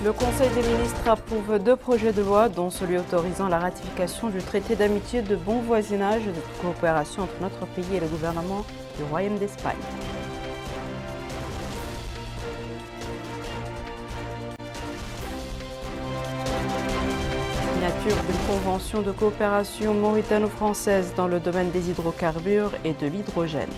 Le Conseil des ministres approuve 2 projets de loi, dont celui autorisant la ratification du traité d'amitié, de bon voisinage et de coopération entre notre pays et le gouvernement du Royaume d'Espagne. Signature d'une convention de coopération mauritano-française dans le domaine des hydrocarbures et de l'hydrogène.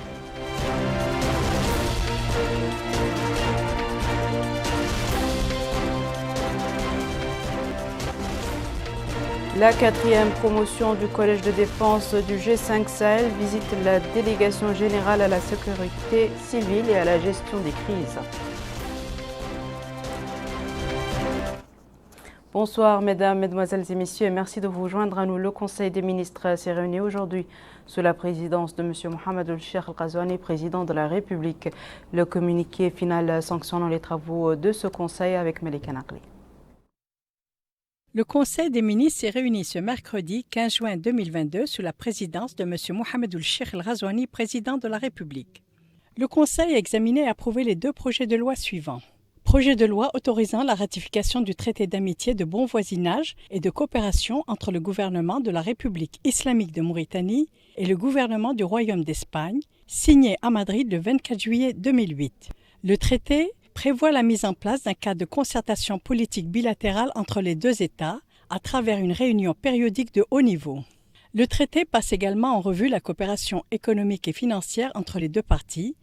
La 4e promotion du Collège de défense du G5 Sahel visite la délégation générale à la sécurité civile et à la gestion des crises. Bonsoir mesdames, mesdemoiselles et messieurs, et merci de vous joindre à nous. Le Conseil des ministres s'est réuni aujourd'hui sous la présidence de M. Mohamed El-Cheikh El-Ghazouani, président de la République. Le communiqué final sanctionnant les travaux de ce Conseil avec Malika Naqli. Le Conseil des ministres s'est réuni ce mercredi 15 juin 2022 sous la présidence de M. Mohamed El-Cheikh El-Ghazouani, président de la République. Le Conseil a examiné et approuvé les 2 projets de loi suivants. Projet de loi autorisant la ratification du traité d'amitié, de bon voisinage et de coopération entre le gouvernement de la République islamique de Mauritanie et le gouvernement du Royaume d'Espagne, signé à Madrid le 24 juillet 2008. Le traité prévoit la mise en place d'un cadre de concertation politique bilatérale entre les 2 États à travers une réunion périodique de haut niveau. Le traité passe également en revue la coopération économique et financière entre les 2 parties,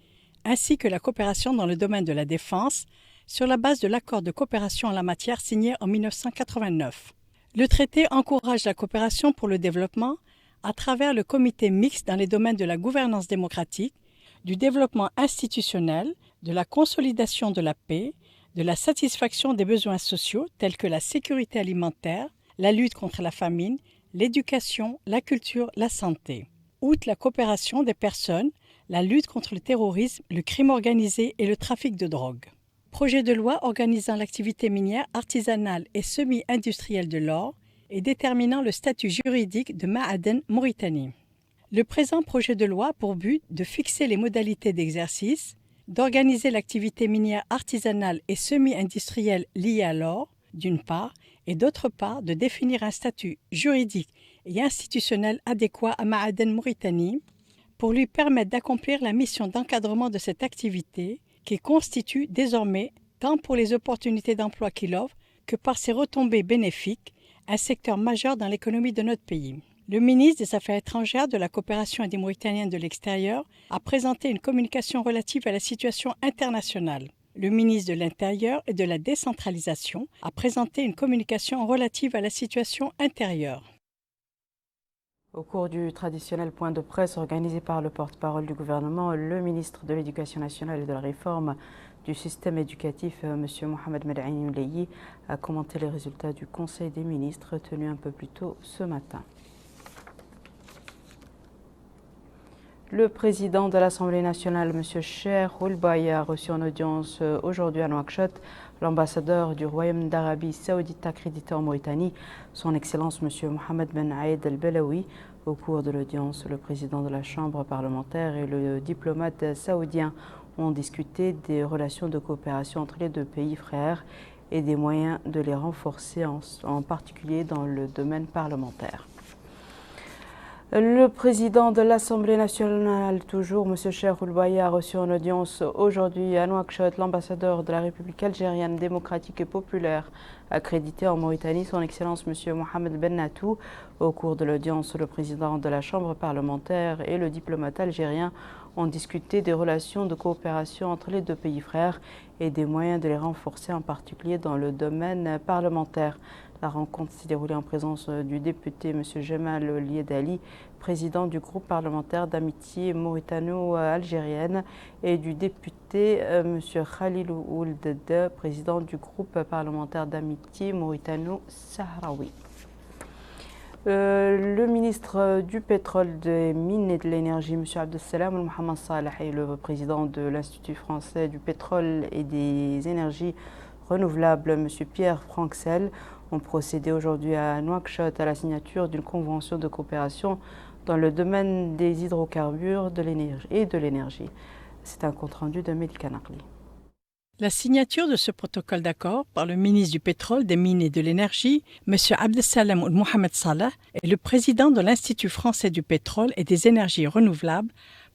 ainsi que la coopération dans le domaine de la défense, sur la base de l'accord de coopération en la matière signé en 1989. Le traité encourage la coopération pour le développement à travers le comité mixte dans les domaines de la gouvernance démocratique, du développement institutionnel, de la consolidation de la paix, de la satisfaction des besoins sociaux tels que la sécurité alimentaire, la lutte contre la famine, l'éducation, la culture, la santé. Outre la coopération des personnes, la lutte contre le terrorisme, le crime organisé et le trafic de drogue. Projet de loi organisant l'activité minière, artisanale et semi-industrielle de l'or et déterminant le statut juridique de Ma'aden Mauritanie. Le présent projet de loi a pour but de fixer les modalités d'exercice, d'organiser l'activité minière artisanale et semi-industrielle liée à l'or, d'une part, et d'autre part, de définir un statut juridique et institutionnel adéquat à Ma'aden Mauritanie pour lui permettre d'accomplir la mission d'encadrement de cette activité qui constitue désormais, tant pour les opportunités d'emploi qu'il offre que par ses retombées bénéfiques, un secteur majeur dans l'économie de notre pays. Le ministre des Affaires étrangères, de la coopération et des Mauritaniens de l'extérieur a présenté une communication relative à la situation internationale. Le ministre de l'Intérieur et de la décentralisation a présenté une communication relative à la situation intérieure. Au cours du traditionnel point de presse organisé par le porte-parole du gouvernement, le ministre de l'Éducation nationale et de la réforme du système éducatif, M. Mohamed Med'ain Oulayi, a commenté les résultats du Conseil des ministres tenu un peu plus tôt ce matin. Le président de l'Assemblée nationale, M. Cheikh Ould-Baï, a reçu en audience aujourd'hui à Nouakchott l'ambassadeur du Royaume d'Arabie Saoudite accrédité en Mauritanie, son Excellence M. Mohamed Ben Aïd Al-Belawi. Au cours de l'audience, le président de la Chambre parlementaire et le diplomate saoudien ont discuté des relations de coopération entre les 2 pays frères et des moyens de les renforcer, en particulier dans le domaine parlementaire. Le président de l'Assemblée nationale, toujours M. Cheikh Ould-Baï, a reçu en audience aujourd'hui à Nouakchott l'ambassadeur de la République algérienne démocratique et populaire accrédité en Mauritanie, son Excellence M. Mohamed Ben Natou. Au cours de l'audience, le président de la Chambre parlementaire et le diplomate algérien ont discuté des relations de coopération entre les 2 pays frères et des moyens de les renforcer, en particulier dans le domaine parlementaire. La rencontre s'est déroulée en présence du député M. Jemal Liedali, président du groupe parlementaire d'amitié mauritano-algérienne, et du député M. Khalil Ould, président du groupe parlementaire d'amitié mauritano-sahraoui. Le ministre du pétrole, des mines et de l'énergie, M. Abdesselam Mohamed Saleh, et le président de l'Institut français du pétrole et des énergies renouvelables, M. Pierre Franksel, ont procédé aujourd'hui à Nouakchott à la signature d'une convention de coopération dans le domaine des hydrocarbures et de l'énergie. C'est un compte-rendu de Malika Naqli. La signature de ce protocole d'accord par le ministre du Pétrole, des Mines et de l'Énergie, M. Abdessalem Mohamed Salah, et le président de l'Institut français du pétrole et des énergies renouvelables,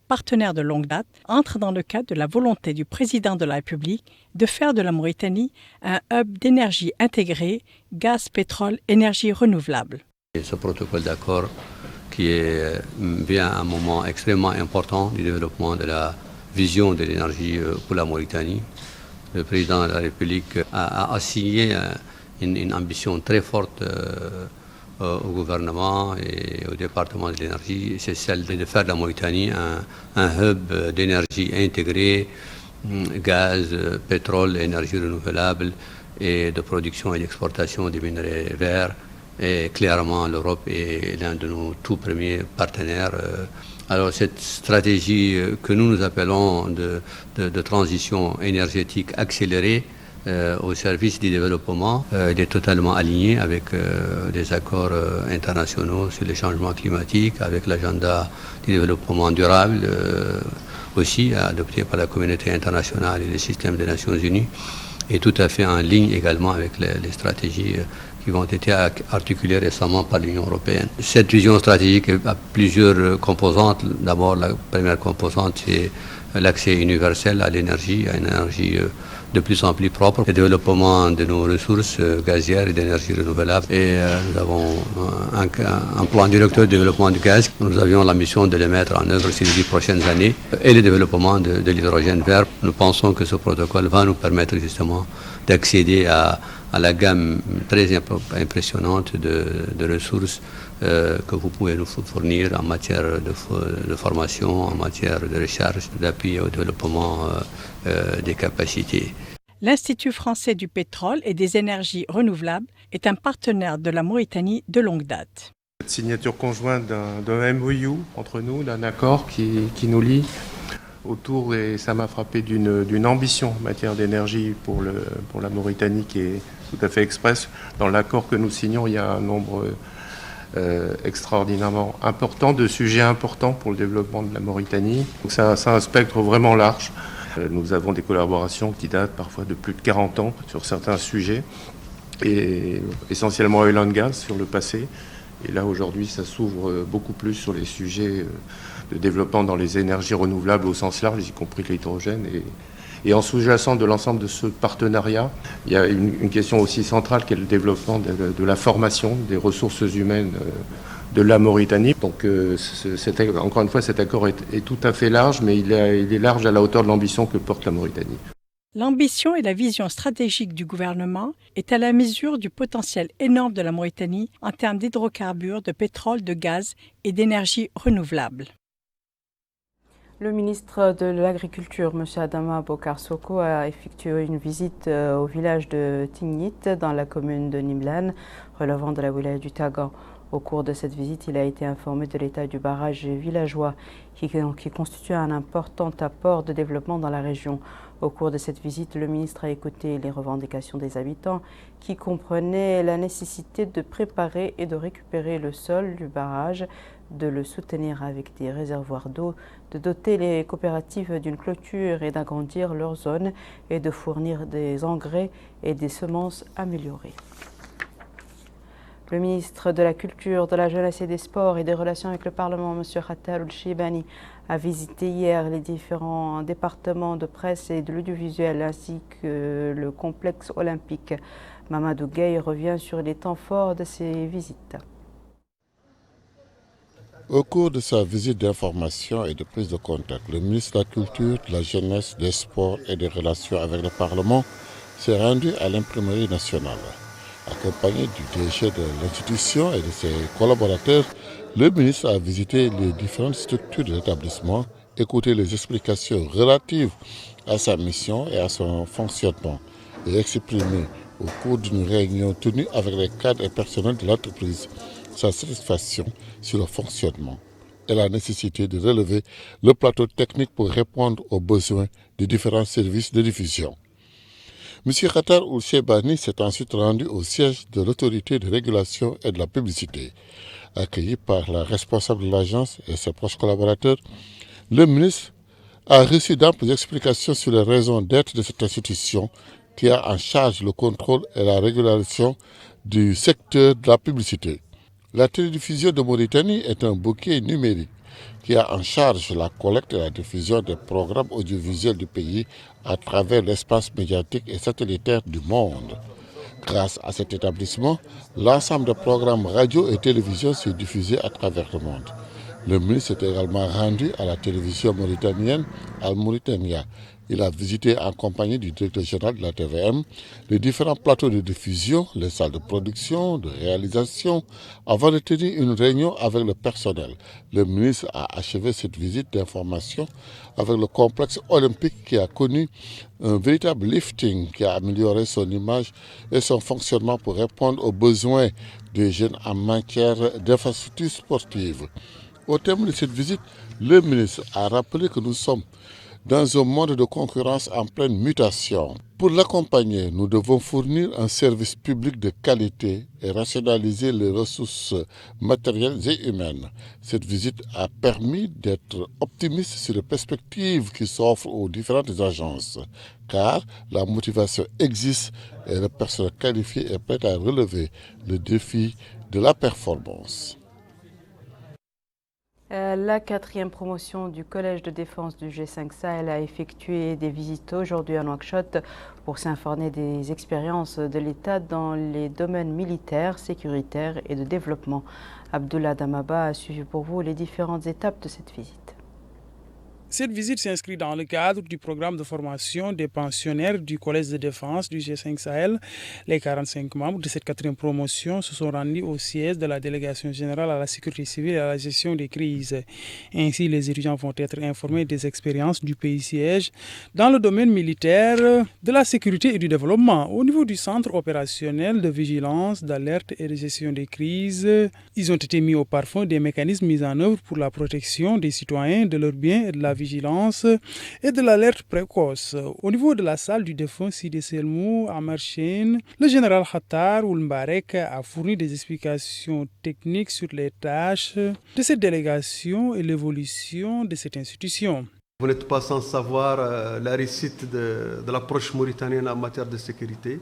partenaire de longue date, entre dans le cadre de la volonté du président de la République de faire de la Mauritanie un hub d'énergie intégrée, gaz, pétrole, énergie renouvelable. Ce protocole d'accord qui vient à un moment extrêmement important du développement de la vision de l'énergie pour la Mauritanie. Le président de la République a assigné une ambition très forte au gouvernement et au département de l'énergie, c'est celle de faire de la Mauritanie un hub d'énergie intégrée, gaz, pétrole, énergie renouvelable et de production et d'exportation des minerais verts. Et clairement, l'Europe est l'un de nos tout premiers partenaires. Alors cette stratégie que nous appelons de transition énergétique accélérée au service du développement, elle est totalement alignée avec les accords internationaux sur les changements climatiques, avec l'agenda du développement durable aussi adopté par la communauté internationale et le système des Nations Unies, et tout à fait en ligne également avec les stratégies qui ont été articulées récemment par l'Union européenne. Cette vision stratégique a plusieurs composantes. D'abord, la première composante, c'est l'accès universel à l'énergie, à une énergie de plus en plus propre, le développement de nos ressources gazières et d'énergie renouvelable. Et nous avons un plan directeur de développement du gaz. Nous avions la mission de le mettre en œuvre ces 10 prochaines années. Et le développement de l'hydrogène vert. Nous pensons que ce protocole va nous permettre justement d'accéder à la gamme très impressionnante de ressources que vous pouvez nous fournir en matière de formation, en matière de recherche, d'appui au développement des capacités. L'Institut français du pétrole et des énergies renouvelables est un partenaire de la Mauritanie de longue date. Cette signature conjointe d'un MOU entre nous, d'un accord qui nous lie autour, et ça m'a frappé, d'une ambition en matière d'énergie pour la Mauritanie qui est tout à fait expresse. Dans l'accord que nous signons, il y a un nombre extraordinairement important de sujets importants pour le développement de la Mauritanie. Donc ça a un spectre vraiment large. Nous avons des collaborations qui datent parfois de plus de 40 ans sur certains sujets, et essentiellement oil and gas sur le passé. Et là, aujourd'hui, ça s'ouvre beaucoup plus sur les sujets de développement dans les énergies renouvelables au sens large, y compris l'hydrogène. Et en sous-jacent de l'ensemble de ce partenariat, il y a une question aussi centrale qui est le développement de la formation des ressources humaines de la Mauritanie. Donc, encore une fois, cet accord est tout à fait large, mais il est large à la hauteur de l'ambition que porte la Mauritanie. L'ambition et la vision stratégique du gouvernement est à la mesure du potentiel énorme de la Mauritanie en termes d'hydrocarbures, de pétrole, de gaz et d'énergie renouvelable. Le ministre de l'Agriculture, M. Adama Bokar Soko, a effectué une visite au village de Tignit, dans la commune de Nimlan, relevant de la wilaya du Tagan. Au cours de cette visite, il a été informé de l'état du barrage villageois qui constitue un important apport de développement dans la région. Au cours de cette visite, le ministre a écouté les revendications des habitants qui comprenaient la nécessité de préparer et de récupérer le sol du barrage, de le soutenir avec des réservoirs d'eau, de doter les coopératives d'une clôture et d'agrandir leur zone et de fournir des engrais et des semences améliorées. Le ministre de la Culture, de la Jeunesse et des Sports et des Relations avec le Parlement, M. Khatar Ould-Chebani, a visité hier les différents départements de presse et de l'audiovisuel ainsi que le complexe olympique. Mamadou Gueye revient sur les temps forts de ces visites. Au cours de sa visite d'information et de prise de contact, le ministre de la Culture, de la Jeunesse, des Sports et des Relations avec le Parlement s'est rendu à l'imprimerie nationale. Accompagné du DG de l'institution et de ses collaborateurs, le ministre a visité les différentes structures de l'établissement, écouté les explications relatives à sa mission et à son fonctionnement et exprimé au cours d'une réunion tenue avec les cadres et personnels de l'entreprise sa satisfaction sur le fonctionnement et la nécessité de relever le plateau technique pour répondre aux besoins des différents services de diffusion. M. Khatar Ould-Chebani s'est ensuite rendu au siège de l'autorité de régulation et de la publicité. Accueilli par la responsable de l'agence et ses proches collaborateurs, le ministre a reçu d'amples explications sur les raisons d'être de cette institution qui a en charge le contrôle et la régulation du secteur de la publicité. La télédiffusion de Mauritanie est un bouquet numérique qui a en charge la collecte et la diffusion des programmes audiovisuels du pays à travers l'espace médiatique et satellitaire du monde. Grâce à cet établissement, l'ensemble des programmes radio et télévision s'est diffusé à travers le monde. Le ministre est également rendu à la télévision mauritanienne Al Mauritania. Il a visité en compagnie du directeur général de la TVM les différents plateaux de diffusion, les salles de production, de réalisation, avant de tenir une réunion avec le personnel. Le ministre a achevé cette visite d'information avec le complexe olympique qui a connu un véritable lifting qui a amélioré son image et son fonctionnement pour répondre aux besoins des jeunes en matière d'infrastructures sportives. Au terme de cette visite, le ministre a rappelé que nous sommes dans un monde de concurrence en pleine mutation. Pour l'accompagner, nous devons fournir un service public de qualité et rationaliser les ressources matérielles et humaines. Cette visite a permis d'être optimiste sur les perspectives qui s'offrent aux différentes agences, car la motivation existe et le personnel qualifié est prêt à relever le défi de la performance. La 4e promotion du Collège de défense du G5 Sahel a effectué des visites aujourd'hui à Nouakchott pour s'informer des expériences de l'État dans les domaines militaires, sécuritaires et de développement. Abdullah Damaba a suivi pour vous les différentes étapes de cette visite. Cette visite s'inscrit dans le cadre du programme de formation des pensionnaires du Collège de défense du G5 Sahel. Les 45 membres de cette 4e promotion se sont rendus au siège de la délégation générale à la sécurité civile et à la gestion des crises. Ainsi, les étudiants vont être informés des expériences du pays siège dans le domaine militaire, de la sécurité et du développement. Au niveau du centre opérationnel de vigilance, d'alerte et de gestion des crises, ils ont été mis au parfum des mécanismes mis en œuvre pour la protection des citoyens, de leurs biens et de la vigilance et de l'alerte précoce. Au niveau de la salle du défunt Sidi Selmou à Marchine, le général Khattar Oulmbarek a fourni des explications techniques sur les tâches de cette délégation et l'évolution de cette institution. Vous n'êtes pas sans savoir la réussite de l'approche mauritanienne en matière de sécurité.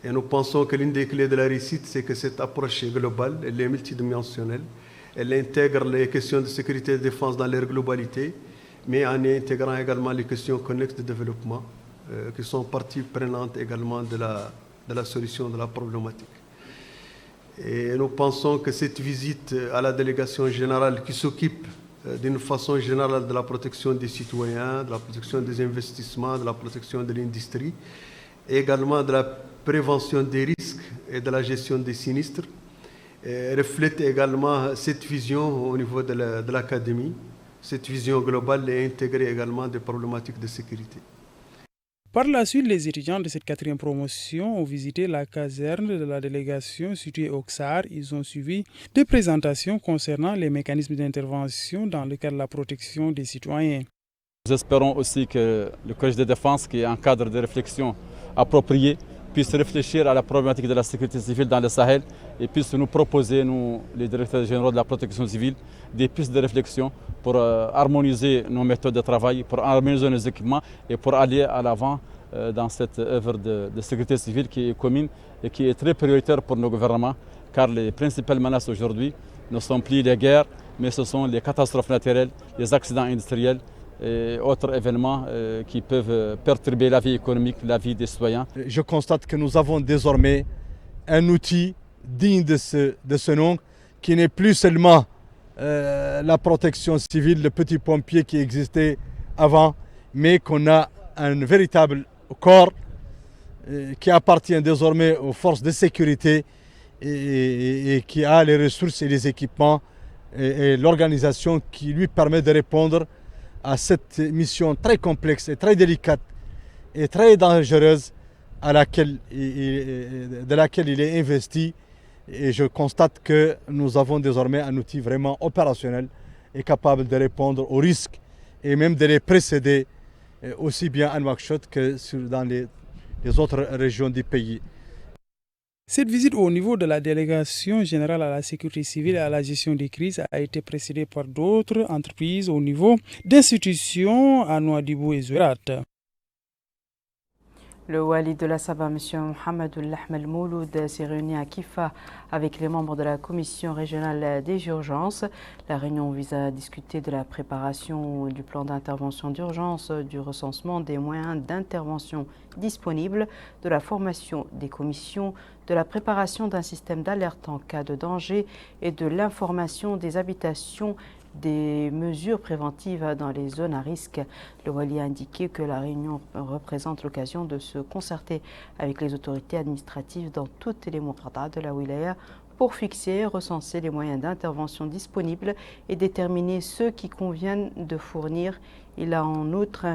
Et nous pensons que l'une des clés de la réussite, c'est que cette approche est globale, elle est multidimensionnelle. Elle intègre les questions de sécurité et de défense dans leur globalité, mais en y intégrant également les questions connexes de développement, qui sont partie prenante également de la solution de la problématique. Et nous pensons que cette visite à la délégation générale qui s'occupe d'une façon générale de la protection des citoyens, de la protection des investissements, de la protection de l'industrie, et également de la prévention des risques et de la gestion des sinistres, reflète également cette vision au niveau de l'académie. Cette vision globale est intégrée également des problématiques de sécurité. Par la suite, les étudiants de cette 4e promotion ont visité la caserne de la délégation située au XAR. Ils ont suivi des présentations concernant les mécanismes d'intervention dans le cadre de la protection des citoyens. Nous espérons aussi que le Collège de défense, qui est un cadre de réflexion approprié, puisse réfléchir à la problématique de la sécurité civile dans le Sahel et puisse nous proposer, nous, les directeurs généraux de la protection civile, des pistes de réflexion pour harmoniser nos méthodes de travail, pour harmoniser nos équipements et pour aller à l'avant dans cette œuvre de sécurité civile qui est commune et qui est très prioritaire pour nos gouvernements, car les principales menaces aujourd'hui ne sont plus les guerres, mais ce sont les catastrophes naturelles, les accidents industriels et autres événements qui peuvent perturber la vie économique, la vie des citoyens. Je constate que nous avons désormais un outil digne de ce nom, qui n'est plus seulement la protection civile, le petit pompier qui existait avant, mais qu'on a un véritable corps qui appartient désormais aux forces de sécurité et qui a les ressources et les équipements et l'organisation qui lui permet de répondre à cette mission très complexe et très délicate et très dangereuse de laquelle il est investi. Et je constate que nous avons désormais un outil vraiment opérationnel et capable de répondre aux risques et même de les précéder aussi bien à Nouakchott que dans les autres régions du pays. Cette visite au niveau de la délégation générale à la sécurité civile et à la gestion des crises a été précédée par d'autres entreprises au niveau d'institutions à Nouadhibou et Zouérat. Le wali de la Saba, M. Mohamedou Ahmed Mouloud, s'est réuni à Kifa avec les membres de la commission régionale des urgences. La réunion vise à discuter de la préparation du plan d'intervention d'urgence, du recensement des moyens d'intervention disponibles, de la formation des commissions, de la préparation d'un système d'alerte en cas de danger et de l'information des habitations des mesures préventives dans les zones à risque. Le wali a indiqué que la réunion représente l'occasion de se concerter avec les autorités administratives dans toutes les mourada de la wilaya pour fixer et recenser les moyens d'intervention disponibles et déterminer ceux qui conviennent de fournir. Il a en outre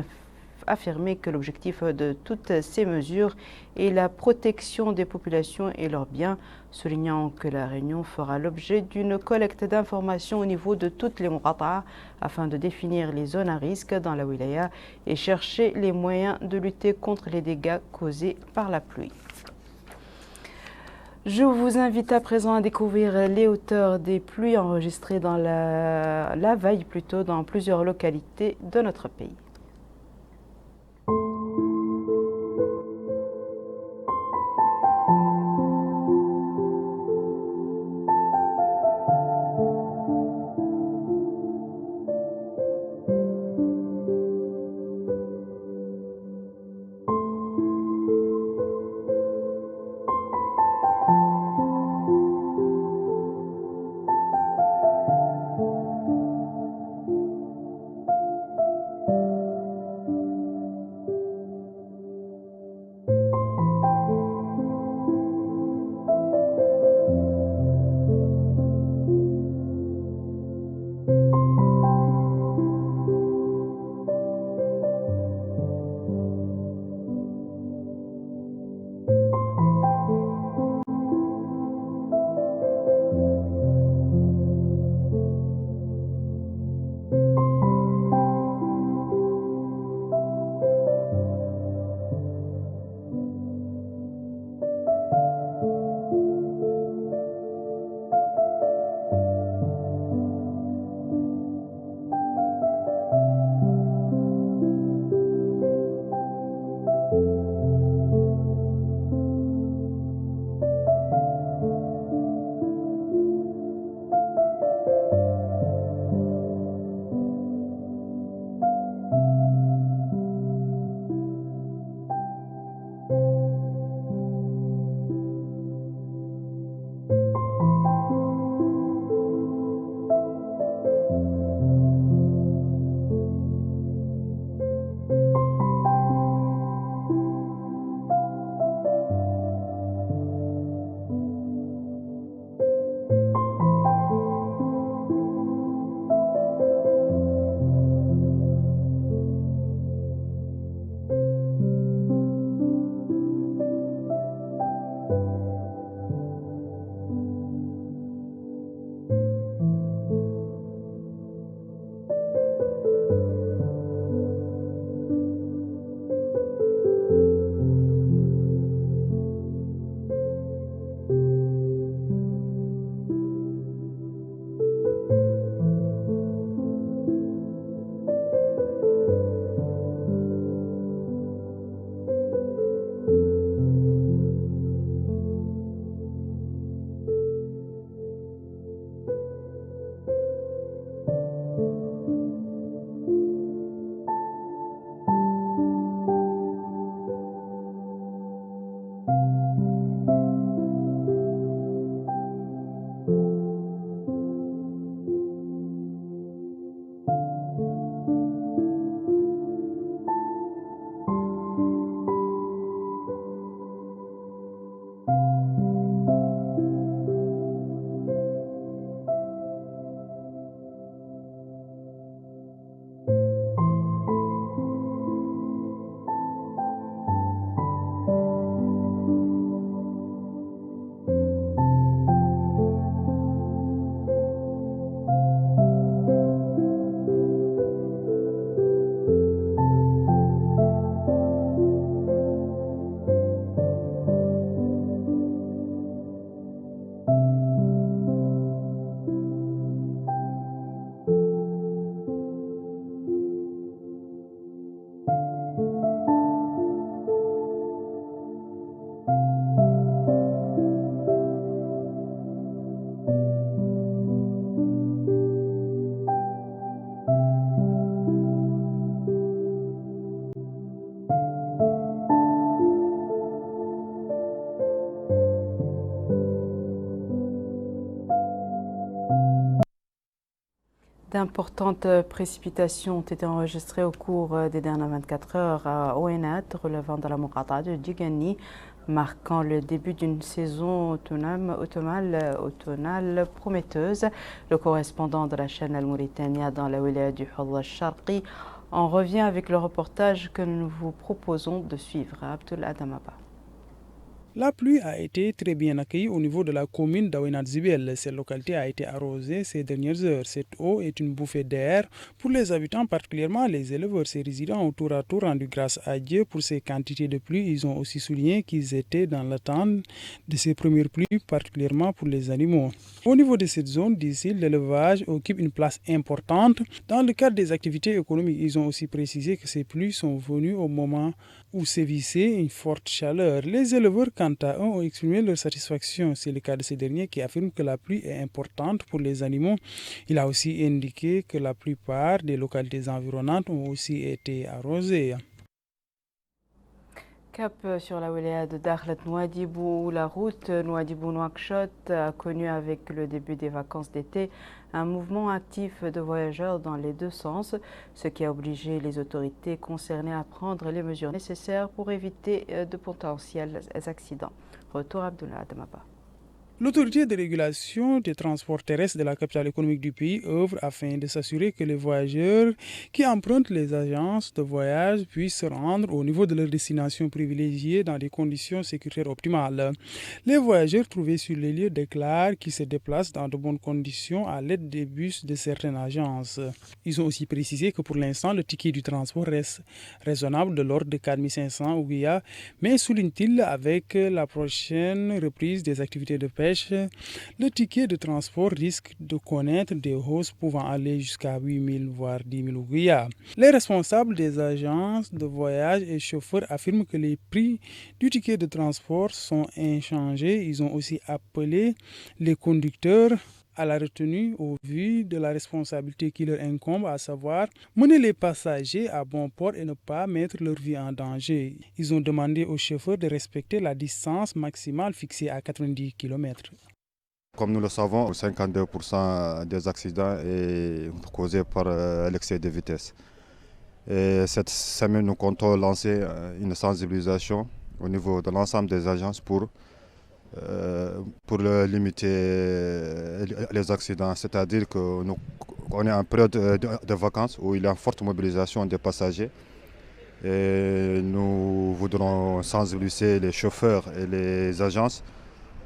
affirmé que l'objectif de toutes ces mesures est la protection des populations et leurs biens, soulignant que la réunion fera l'objet d'une collecte d'informations au niveau de toutes les mourata'a afin de définir les zones à risque dans la wilaya et chercher les moyens de lutter contre les dégâts causés par la pluie. Je vous invite à présent à découvrir les hauteurs des pluies enregistrées dans la veille dans plusieurs localités de notre pays. D'importantes précipitations ont été enregistrées au cours des dernières 24 heures à Ouénat, relevant de la Mourata de Djigani, marquant le début d'une saison automnale prometteuse. Le correspondant de la chaîne Al-Mauritania dans la wilaya du Hawla Sharqi en revient avec le reportage que nous vous proposons de suivre à Abdul Adamaba. La pluie a été très bien accueillie au niveau de la commune d'Aouénat Zibel. Cette localité a été arrosée ces dernières heures. Cette eau est une bouffée d'air pour les habitants, particulièrement les éleveurs. Ces résidents ont tour à tour rendu grâce à Dieu pour ces quantités de pluie. Ils ont aussi souligné qu'ils étaient dans l'attente de ces premières pluies, particulièrement pour les animaux. Au niveau de cette zone d'ici, l'élevage occupe une place importante dans le cadre des activités économiques. Ils ont aussi précisé que ces pluies sont venues au moment où sévissait une forte chaleur. Les éleveurs, quant à eux, ont exprimé leur satisfaction. C'est le cas de ces derniers qui affirment que la pluie est importante pour les animaux. Il a aussi indiqué que la plupart des localités environnantes ont aussi été arrosées. Cap sur la wilaya de Dakhlet Nouadhibou, la route Nouadhibou-Nouakchott a connu avec le début des vacances d'été un mouvement actif de voyageurs dans les deux sens, ce qui a obligé les autorités concernées à prendre les mesures nécessaires pour éviter de potentiels accidents. Retour à Abdullah Adamaba. L'autorité de régulation des transports terrestres de la capitale économique du pays œuvre afin de s'assurer que les voyageurs qui empruntent les agences de voyage puissent se rendre au niveau de leur destination privilégiée dans des conditions sécuritaires optimales. Les voyageurs trouvés sur les lieux déclarent qu'ils se déplacent dans de bonnes conditions à l'aide des bus de certaines agences. Ils ont aussi précisé que pour l'instant, le ticket du transport reste raisonnable de l'ordre de 4 500 ouguiya, mais souligne-t-il avec la prochaine reprise des activités de pêche, le ticket de transport risque de connaître des hausses pouvant aller jusqu'à 8 000 voire 10 000 ouguiya. Les responsables des agences de voyage et chauffeurs affirment que les prix du ticket de transport sont inchangés. Ils ont aussi appelé les conducteurs à la retenue au vu de la responsabilité qui leur incombe, à savoir mener les passagers à bon port et ne pas mettre leur vie en danger. Ils ont demandé aux chauffeurs de respecter la distance maximale fixée à 90 km. Comme nous le savons, 52% des accidents est causé par l'excès de vitesse. Et cette semaine, nous comptons lancer une sensibilisation au niveau de l'ensemble des agences pour limiter les accidents. C'est-à-dire qu'on est en période de vacances où il y a une forte mobilisation des passagers. Et nous voudrons sensibiliser les chauffeurs et les agences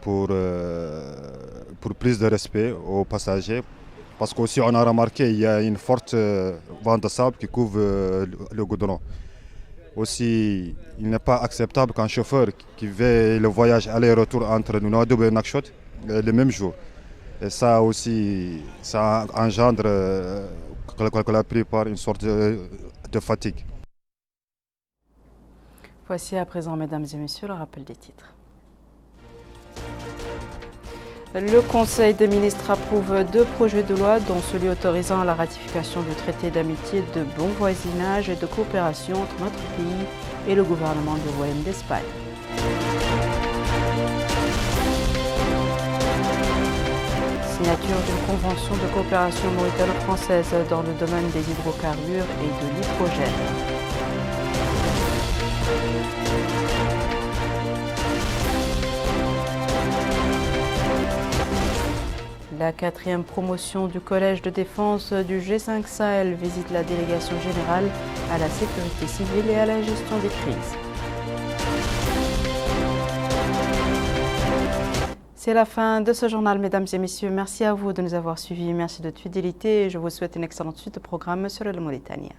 pour plus de respect aux passagers. Parce qu'aussi on a remarqué qu'il y a une forte vente de sable qui couvre le goudron. Aussi, il n'est pas acceptable qu'un chauffeur qui fait le voyage aller-retour entre Nouadhibou et Nouakchott le même jour. Et ça aussi, ça engendre que la plupart une sorte de fatigue. Voici à présent, mesdames et messieurs, le rappel des titres. Le Conseil des ministres approuve 2 projets de loi, dont celui autorisant la ratification du traité d'amitié, de bon voisinage et de coopération entre notre pays et le gouvernement du Royaume d'Espagne. Signature d'une convention de coopération mauritano-française dans le domaine des hydrocarbures et de l'hydrogène. La 4e promotion du Collège de défense du G5 Sahel visite la délégation générale à la sécurité civile et à la gestion des crises. C'est la fin de ce journal, mesdames et messieurs. Merci à vous de nous avoir suivis. Merci de votre fidélité et je vous souhaite une excellente suite de programme sur le Mauritania.